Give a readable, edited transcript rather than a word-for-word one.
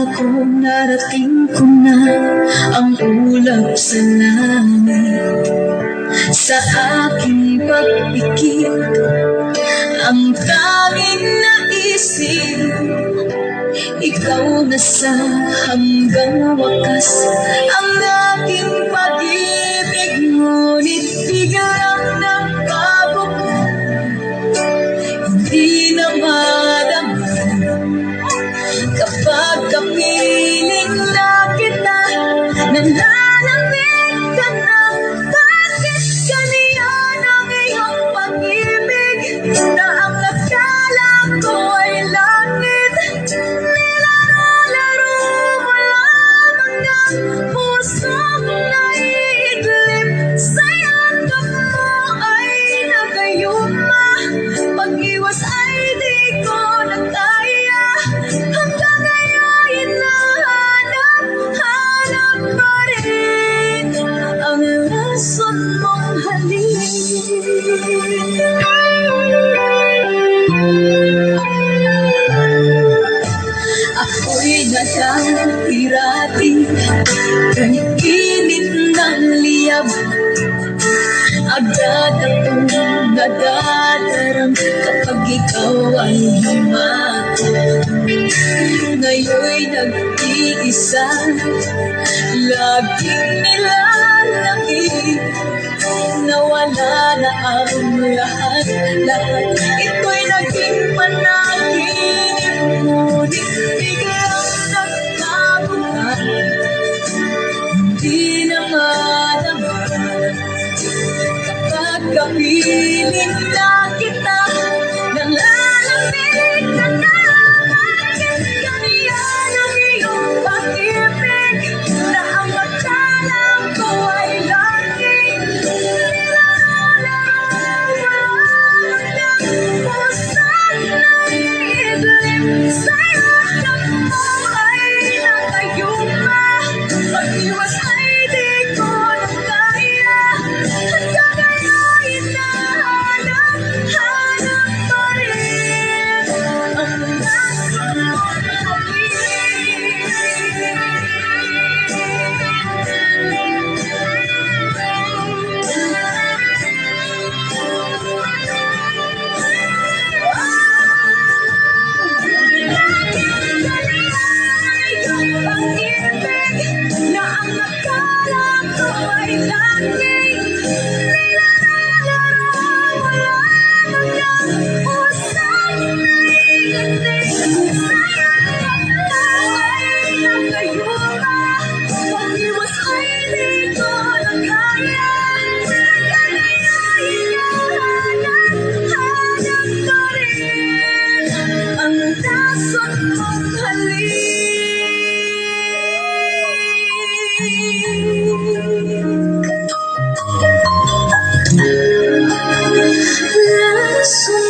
ko narating ko na ang ulap sa langit. Sa aking pagpikit, ang tanging naisip, ikaw na sa hanggang wakas ang aking pag-ibig. Ngunit biglang nagbago, hindi na madama kapag kapiling na kita, nalalamig ka na. Bakit ganyan ang iyong pag-ibig, na ang akala ko ay langit? Nilalaro mo lamang ang pusong naiidlip, sa yakap mo ay nagayuma. Pag-iwas ay di ko na kaya, hanggang ngayon hinahanap-hanap pa rin ang rason mong halik. Ako'y nadahirati kay init ng liyab, agad akong nadadarang kapag ikaw ay humako. Ngayon'y nag-iisa, laging nilalaki, nawala na ang lahat. Ito'y naging panaginip, ngunit biglang nagbago ka. Hindi na madama kapag kapiling na kita, nalalamig ka na. Bakit ganyan ang iyong pag-ibig, na ang akala ko ay langit? Nilalaro mo lamang ang pusong naiidlip, sa yakap mo ay nagayuma. Pag-iwas ay di ko na kaya, hanggang ngayon hinahanap-hanap pa rin ang rason mong pag-ibig, na ang akala ko ay langit. Nilalaro mo lamang ang pusong naiidlip, sa yakap mo ay nagayuma. Pag-iwas ay di ko na kaya, hanggang ngayon hinahanap-hanap pa rin ang rason mong halik. Rason